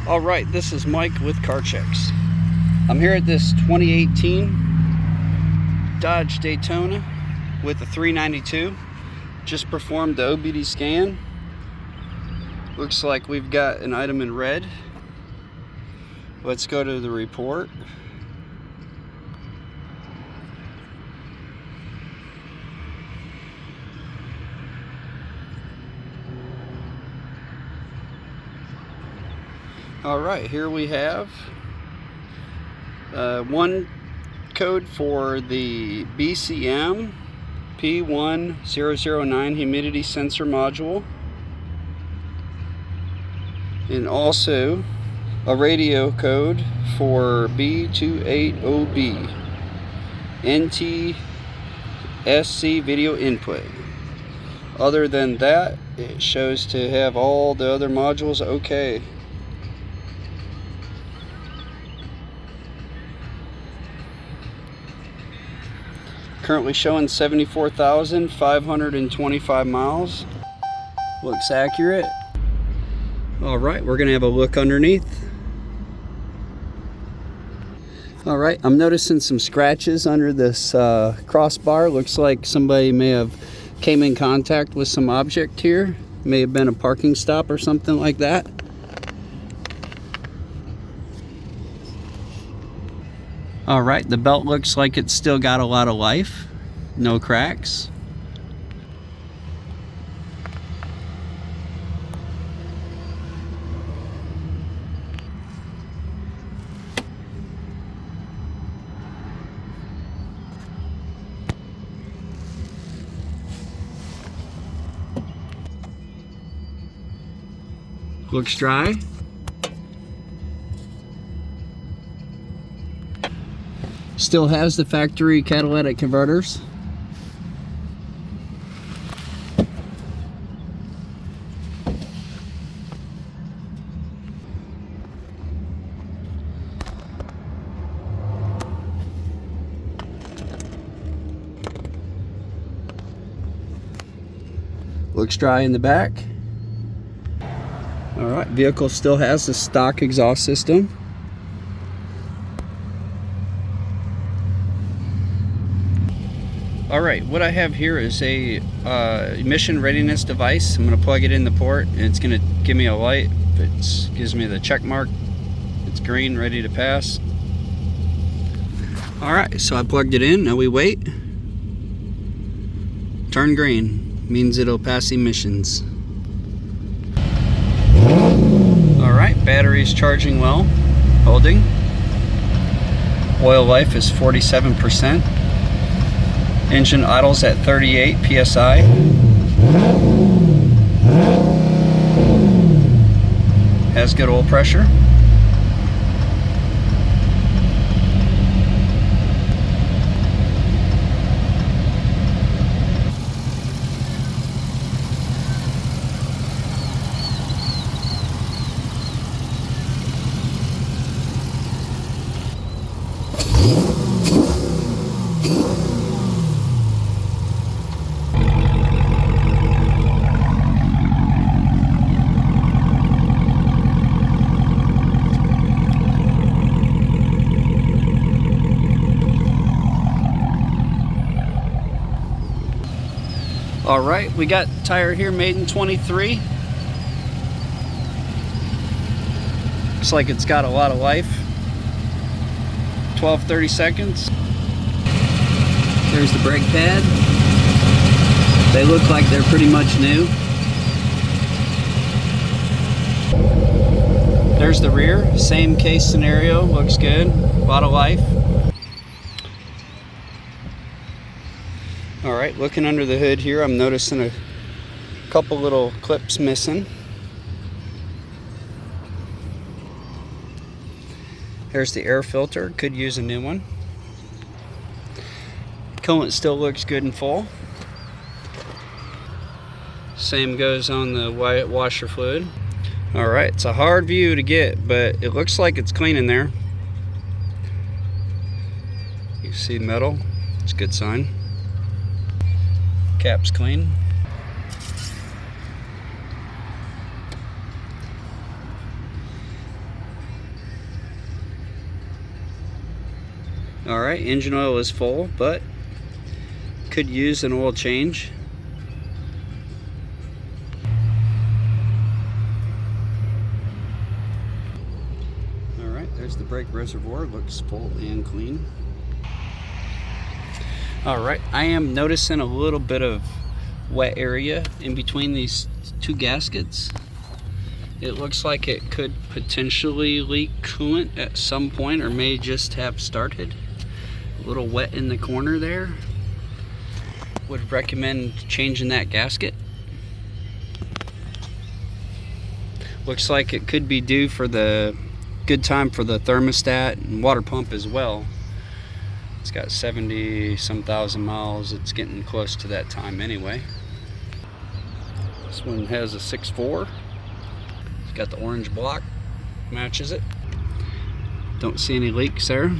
All right, this is Mike with Car Checks. I'm here at this 2018 Dodge Daytona with a 392. Just performed the OBD scan. Looks like we've got an item in red. Let's go to the report. All right, here we have one code for the BCM P1009 humidity sensor module, and also a radio code for B280B NTSC video input. Other than that, it shows to have all the other modules okay. Currently showing 74,525 miles. Looks accurate. All right, we're gonna have a look underneath. All right, I'm noticing some scratches under this crossbar. Looks like somebody may have came in contact with some object here. May have been a parking stop or something like that. All right, the belt looks like it's still got a lot of life. No cracks. Looks dry. Still has the factory catalytic converters. Looks dry in the back. All right, vehicle still has the stock exhaust system. All right, what I have here is a emission readiness device. I'm going to plug it in the port, and it's going to give me a light. It gives me the check mark. It's green, ready to pass. All right, so I plugged it in. Now we wait. Turn green means it'll pass emissions. All right, battery's charging well, holding. Oil life is 47%. Engine idles at 38 psi. Has good oil pressure. All right, we got tire here made in 23. Looks like it's got a lot of life. 12-30 seconds. There's the brake pad. They look like they're pretty much new. There's the rear, same case scenario, looks good, a lot of life. All right, looking under the hood here, I'm noticing a couple little clips missing. There's the air filter, could use a new one. Coolant still looks good and full. Same goes on the white washer fluid. All right, it's a hard view to get, but it looks like it's clean in there. You see metal, it's a good sign. Cap's clean. All right, engine oil is full, but could use an oil change. All right, there's the brake reservoir. Looks full and clean. All right, I am noticing a little bit of wet area in between these two gaskets. It looks like it could potentially leak coolant at some point, or may just have started. A little wet in the corner there. Would recommend changing that gasket. Looks like it could be due for the good time for the thermostat and water pump as well. It's got 70 some thousand miles. It's getting close to that time anyway. This one has a 6.4. It's got the orange block, matches it. Don't see any leaks there.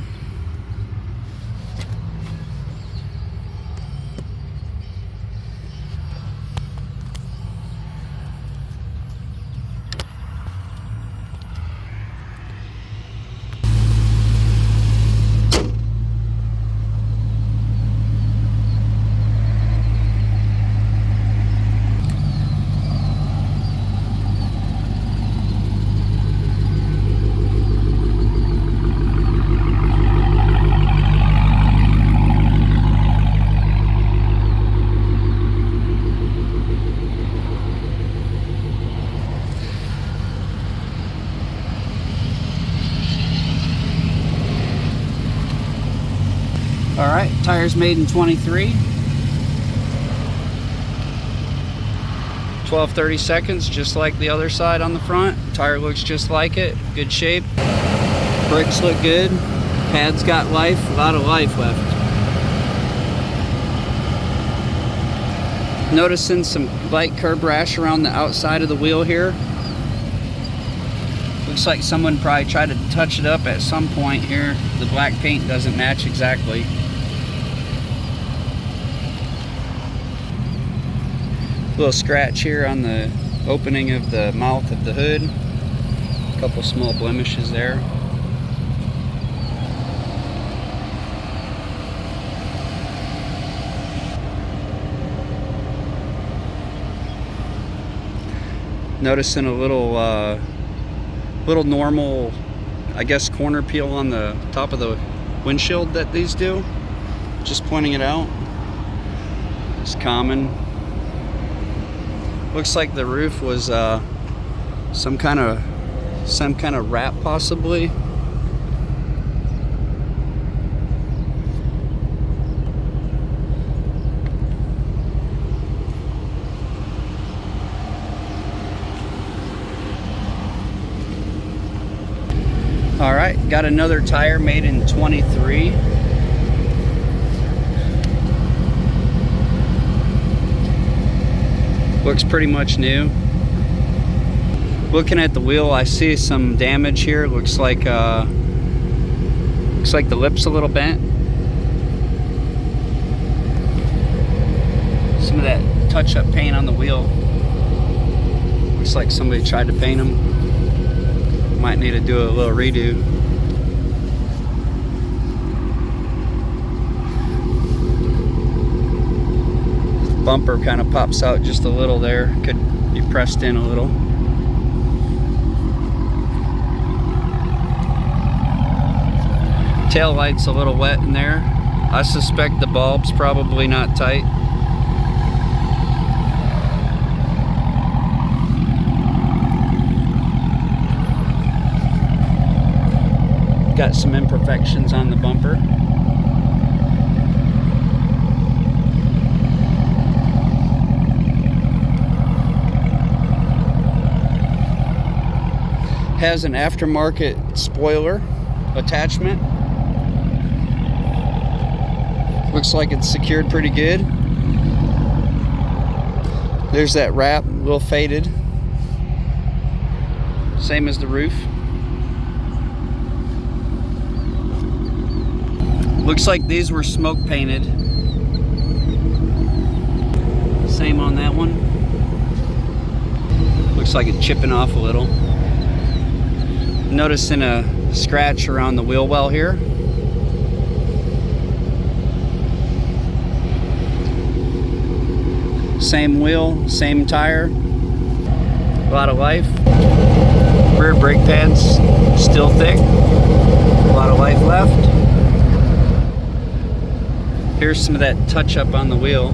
All right, tires made in 23. 12-30 seconds, just like the other side on the front. Tire looks just like it, good shape. Brakes look good. Pad's got life, a lot of life left. Noticing some light curb rash around the outside of the wheel here. Looks like someone probably tried to touch it up at some point here. The black paint doesn't match exactly. Little scratch here on the opening of the mouth of the hood. A couple small blemishes there. Noticing a little normal, I guess, corner peel on the top of the windshield that these do. Just pointing it out. It's common. Looks like the roof was some kind of wrap, possibly. All right, got another tire made in 23. Looks pretty much new. Looking at the wheel, I see some damage here. Looks like the lip's a little bent. Some of that touch-up paint on the wheel. Looks like somebody tried to paint them. Might need to do a little redo. Bumper kind of pops out just a little there. Could be pressed in a little. Tail light's a little wet in there. I suspect the bulb's probably not tight. Got some imperfections on the bumper. Has an aftermarket spoiler attachment. Looks like it's secured pretty good. There's that wrap, a little faded. Same as the roof. Looks like these were smoke painted. Same on that one. Looks like it's chipping off a little. Noticing a scratch around the wheel well here. Same wheel, same tire. A lot of life. Rear brake pads still thick. A lot of life left. Here's some of that touch up on the wheel.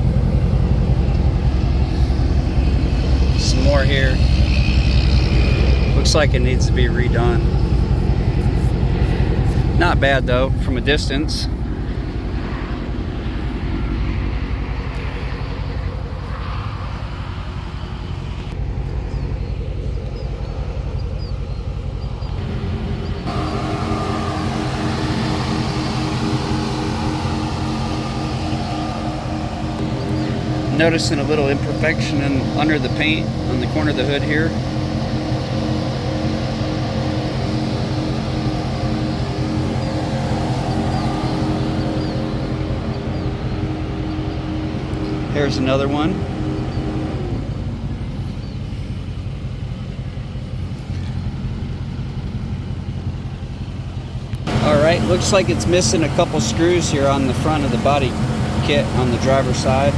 Some more here. Looks like it needs to be redone. Not bad though, from a distance. Noticing a little imperfection under the paint on the corner of the hood here. Here's another one. Alright, looks like it's missing a couple screws here on the front of the body kit on the driver's side.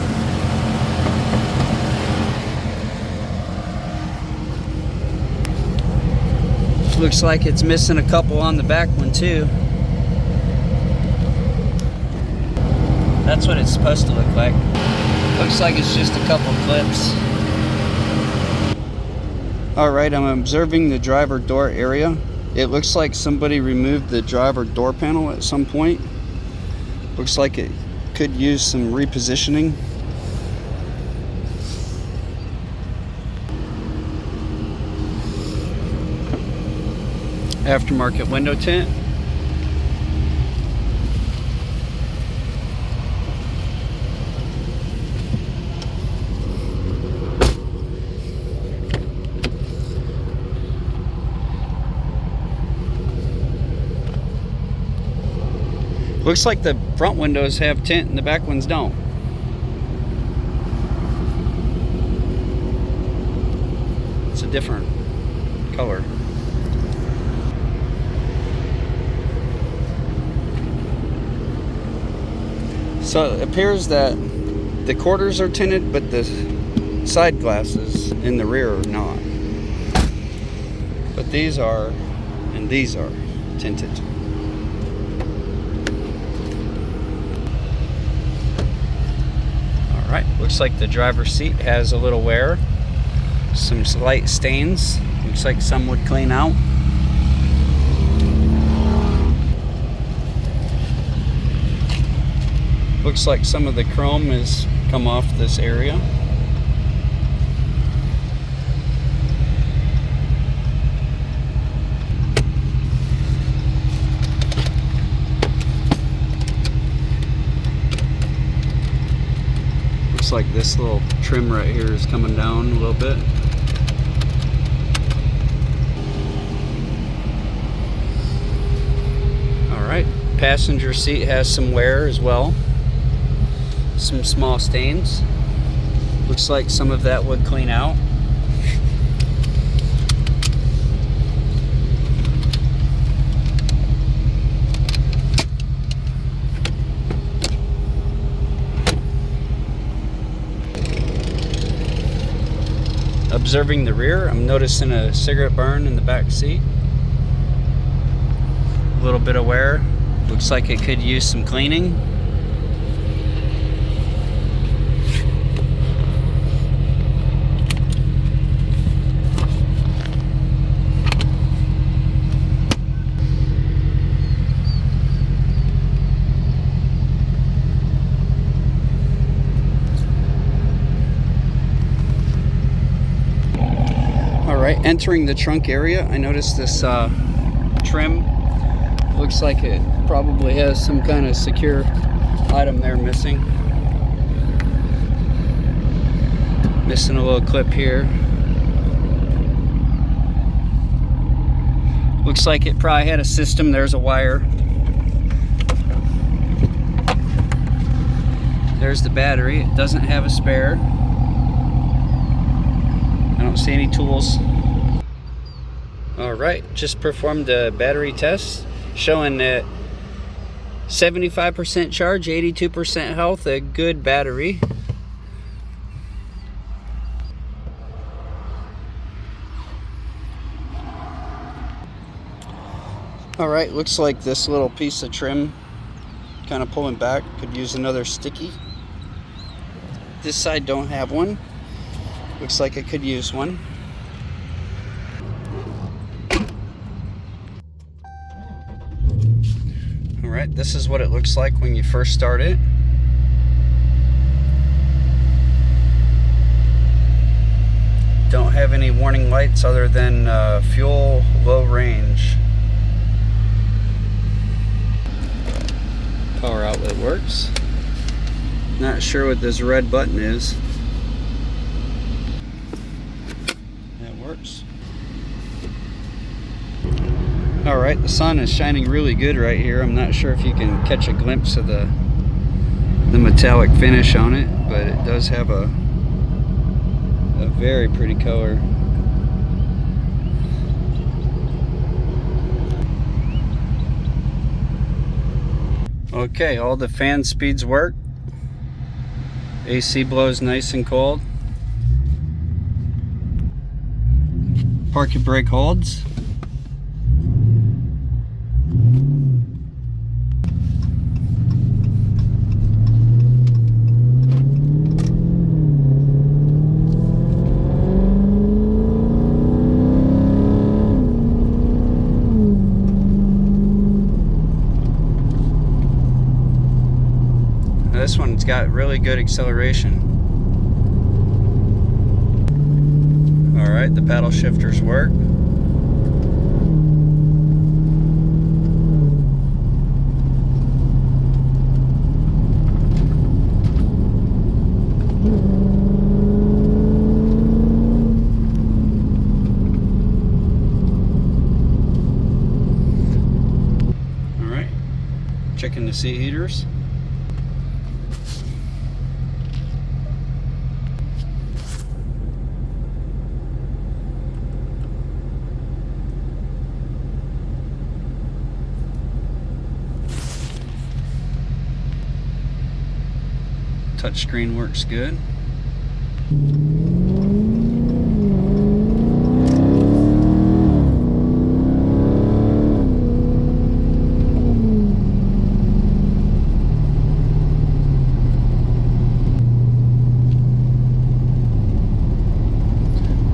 Looks like it's missing a couple on the back one too. That's what it's supposed to look like. Looks like it's just a couple clips. Alright, I'm observing the driver door area. It looks like somebody removed the driver door panel at some point. Looks like it could use some repositioning. Aftermarket window tint. Looks like the front windows have tint and the back ones don't. It's a different color. So it appears that the quarters are tinted, but the side glasses in the rear are not. But these are, and these are tinted. Alright, looks like the driver's seat has a little wear. Some slight stains. Looks like some would clean out. Looks like some of the chrome has come off this area. Looks like this little trim right here is coming down a little bit. Alright, passenger seat has some wear as well. Some small stains. Looks like some of that would clean out. Observing the rear, I'm noticing a cigarette burn in the back seat. A little bit of wear. Looks like it could use some cleaning. Alright, entering the trunk area, I noticed this trim. Looks like it probably has some kind of secure item there missing. Missing a little clip here. Looks like it probably had a system. There's a wire. There's the battery. It doesn't have a spare. I don't see any tools. Alright, just performed a battery test showing that 75% charge, 82% health, a good battery. All right, looks like this little piece of trim kind of pulling back could use another sticky. This side don't have one. Looks like it could use one. All right, this is what it looks like when you first start it. Don't have any warning lights other than fuel low range. Power outlet works. Not sure what this red button is. That works. Alright, the sun is shining really good right here. I'm not sure if you can catch a glimpse of the metallic finish on it, but it does have a very pretty color. Okay, all the fan speeds work. AC blows nice and cold. Parking brake holds. This one's got really good acceleration. Alright, the paddle shifters work. Alright, checking the seat heaters. Touchscreen works good.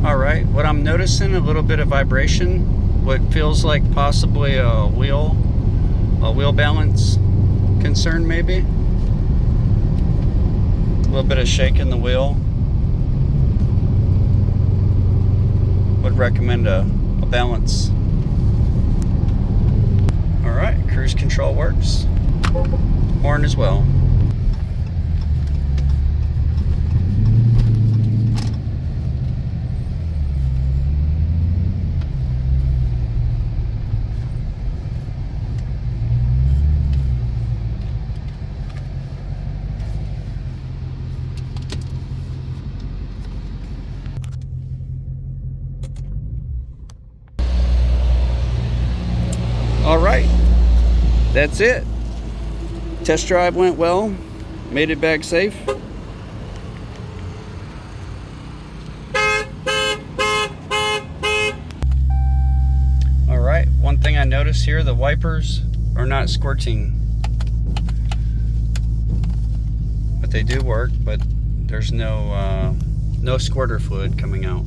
Alright, what I'm noticing, a little bit of vibration, what feels like possibly a wheel balance concern maybe. A little bit of shake in the wheel. Would recommend a balance. Alright, cruise control works. Horn as well. Alright, that's it. Test drive went well, made it back safe. Alright, one thing I noticed here, the wipers are not squirting. But they do work, but there's no squirter fluid coming out.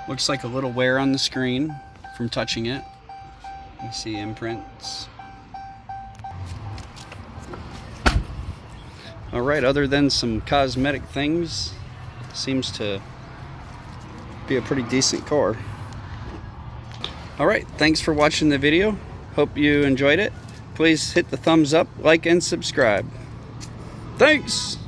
Looks like a little wear on the screen from touching it. You see imprints. Alright, other than some cosmetic things, seems to be a pretty decent car. Alright, thanks for watching the video. Hope you enjoyed it. Please hit the thumbs up, like, and subscribe. Thanks!